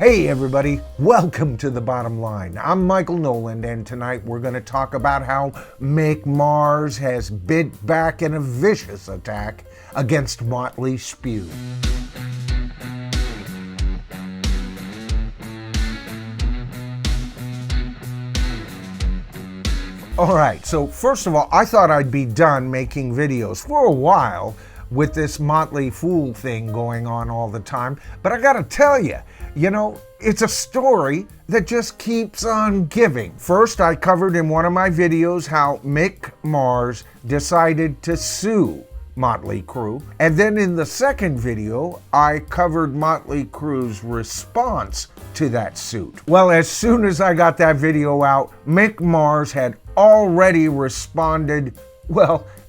Hey everybody, welcome to The Bottom Line. I'm Michael Noland, and tonight we're going to talk about how Mick Mars has bit back in a vicious attack against Mötley Crüe. Alright, so first of all, I thought I'd be done making videos for a while with this Motley Fool thing going on all the time, but I gotta tell you, it's a story that just keeps on giving. First, I covered in one of my videos how Mick Mars decided to sue Mötley Crüe, and then in the second video, I covered Mötley Crüe's response to that suit. Well, as soon as I got that video out, Mick Mars had already responded,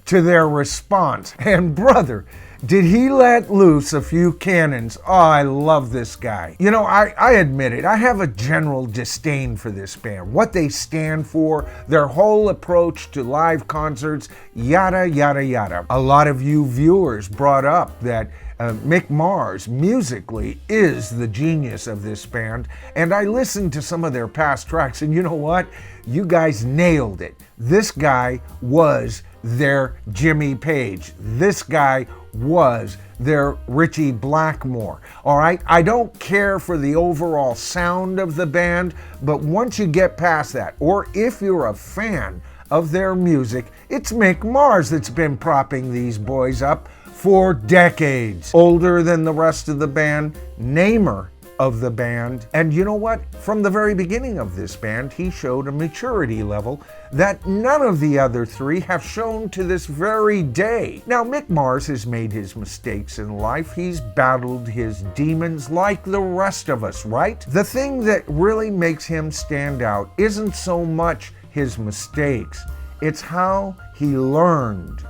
to their response. And brother, did he let loose a few cannons. Oh, I love this guy. I admit it, I have a general disdain for this band. What they stand for, their whole approach to live concerts, yada, yada, yada. A lot of you viewers brought up that Mick Mars musically is the genius of this band, and I listened to some of their past tracks, and you know what? You guys nailed it. This guy was their Jimmy Page. This guy was their Richie Blackmore. All right, I don't care for the overall sound of the band, but once you get past that, or if you're a fan of their music, it's Mick Mars that's been propping these boys up for decades. Older than the rest of the band, namer of the band, and you know what? From the very beginning of this band, he showed a maturity level that none of the other three have shown to this very day. Now, Mick Mars has made his mistakes in life. He's battled his demons like the rest of us, right? The thing that really makes him stand out isn't so much his mistakes, it's how he learned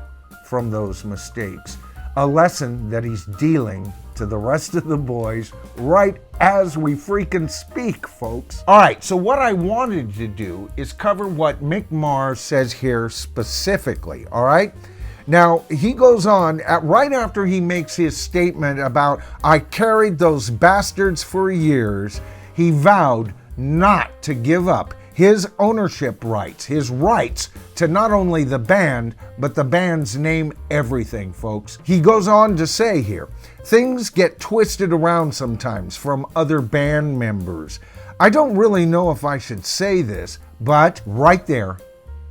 from those mistakes. A lesson that he's dealing to the rest of the boys right as we freaking speak, folks. All right, so what I wanted to do is cover what Mick Mars says here specifically, all right? Now, he goes on, right after he makes his statement about, I carried those bastards for years, he vowed not to give up his ownership rights, his rights to not only the band, but the band's name, everything, folks. He goes on to say here, things get twisted around sometimes from other band members. I don't really know if I should say this, but right there,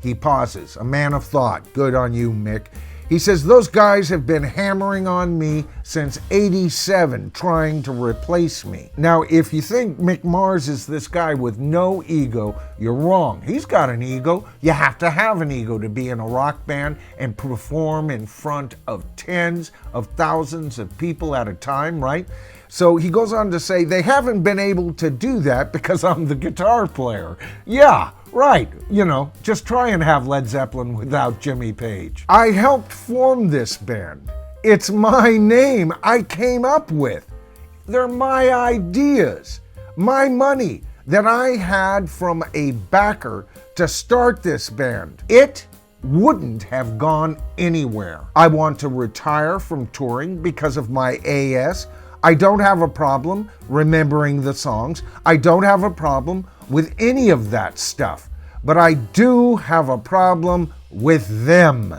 he pauses, a man of thought. Good on you, Mick. He says, those guys have been hammering on me since '87, trying to replace me. Now, if you think Mick Mars is this guy with no ego, you're wrong. He's got an ego. You have to have an ego to be in a rock band and perform in front of tens of thousands of people at a time, right? So he goes on to say, they haven't been able to do that because I'm the guitar player. Yeah, right, just try and have Led Zeppelin without Jimmy Page. I helped form this band. It's my name I came up with. They're my ideas, my money that I had from a backer to start this band. It wouldn't have gone anywhere. I want to retire from touring because of my AS. I don't have a problem remembering the songs. I don't have a problem with any of that stuff. But I do have a problem with them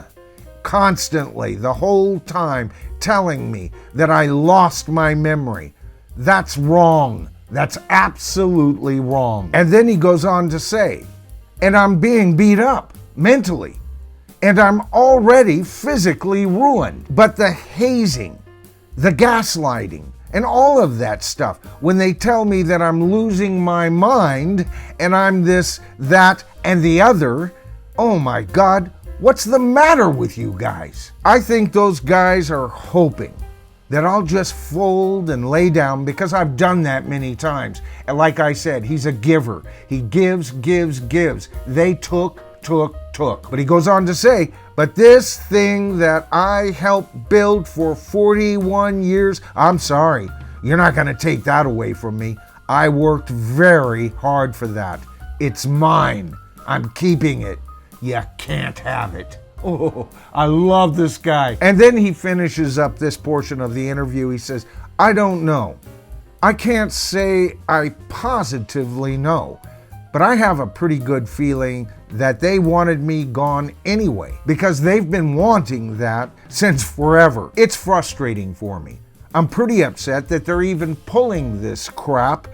constantly, the whole time, telling me that I lost my memory. That's wrong. That's absolutely wrong. And then he goes on to say, and I'm being beat up mentally, and I'm already physically ruined. But the hazing, the gaslighting, and all of that stuff, when they tell me that I'm losing my mind and I'm this, that, and the other, oh my God, what's the matter with you guys? I think those guys are hoping that I'll just fold and lay down because I've done that many times. And like I said, he's a giver. He gives, gives, gives. They took. But he goes on to say, but this thing that I helped build for 41 years, I'm sorry, you're not going to take that away from me. I worked very hard for that. It's mine. I'm keeping it. You can't have it. Oh, I love this guy. And then he finishes up this portion of the interview. He says, I don't know. I can't say I positively know, but I have a pretty good feeling that they wanted me gone anyway, because they've been wanting that since forever. It's frustrating for me. I'm pretty upset that they're even pulling this crap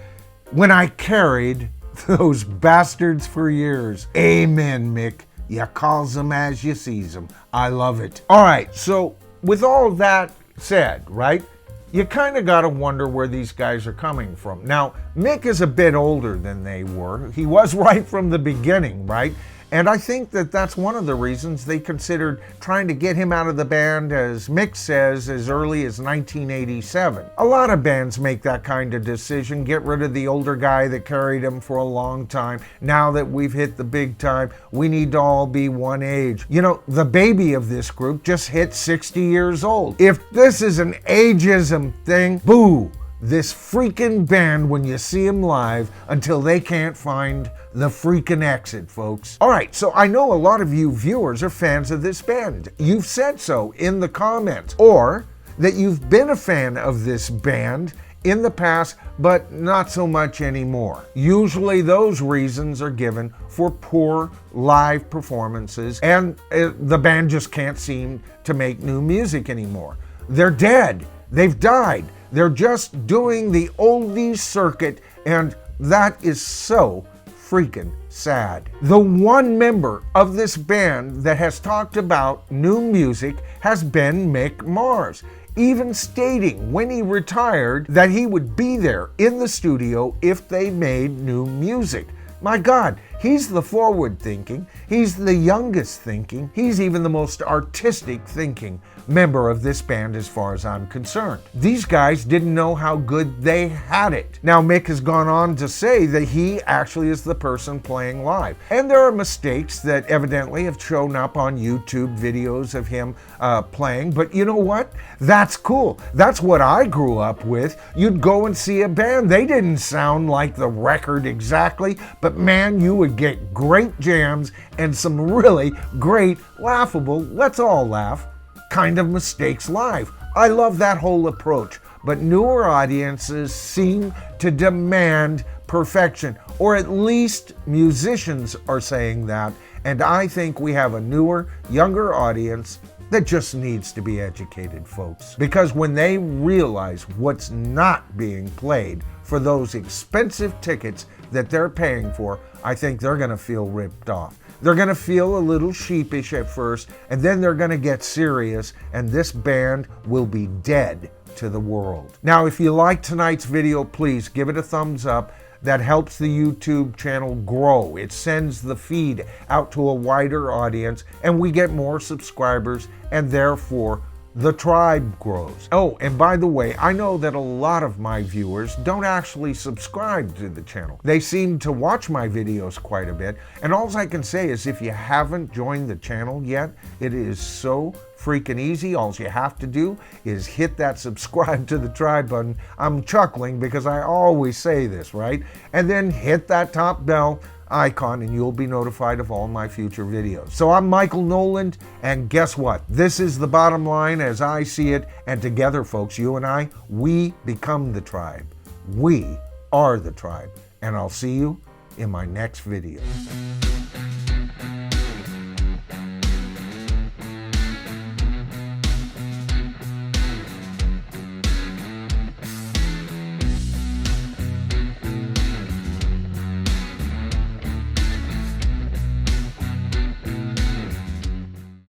when I carried those bastards for years. Amen, Mick. You calls them as you sees them. I love it. All right, so with all that said, right, you kind of got to wonder where these guys are coming from. Now, Mick is a bit older than they were. He was right from the beginning, right? And I think that that's one of the reasons they considered trying to get him out of the band, as Mick says, as early as 1987. A lot of bands make that kind of decision, get rid of the older guy that carried him for a long time. Now that we've hit the big time, we need to all be one age. You know, the baby of this group just hit 60 years old. If this is an ageism thing, boo this freaking band when you see them live until they can't find the freaking exit, folks. All right, so I know a lot of you viewers are fans of this band. You've said so in the comments, or that you've been a fan of this band in the past, but not so much anymore. Usually those reasons are given for poor live performances, and the band just can't seem to make new music anymore. They're dead. They've died. They're just doing the oldies circuit, and that is so freaking sad. The one member of this band that has talked about new music has been Mick Mars, even stating when he retired that he would be there in the studio if they made new music. My God, he's the forward thinking, he's the youngest thinking, he's even the most artistic thinking member of this band as far as I'm concerned. These guys didn't know how good they had it. Now Mick has gone on to say that he actually is the person playing live. And there are mistakes that evidently have shown up on YouTube videos of him playing, but you know what? That's cool. That's what I grew up with. You'd go and see a band. They didn't sound like the record exactly, but man, you would get great jams and some really great, laughable, let's all laugh, kind of mistakes live. I love that whole approach, but newer audiences seem to demand perfection, or at least musicians are saying that, and I think we have a newer, younger audience that just needs to be educated, folks. Because when they realize what's not being played for those expensive tickets that they're paying for, I think they're gonna feel ripped off. They're going to feel a little sheepish at first, and then they're going to get serious, and this band will be dead to the world. Now, if you like tonight's video, please give it a thumbs up. That helps the YouTube channel grow. It sends the feed out to a wider audience, and we get more subscribers, and therefore the tribe grows. Oh, and by the way, I know that a lot of my viewers don't actually subscribe to the channel. They seem to watch my videos quite a bit, and all I can say is if you haven't joined the channel yet, it is so freaking easy. All you have to do is hit that subscribe to the tribe button. I'm chuckling because I always say this, right? And then hit that top bell icon and you'll be notified of all my future videos. So I'm Michael Noland, and guess what? This is the bottom line as I see it, and together, folks, you and I, we become the tribe. We are the tribe, and I'll see you in my next video.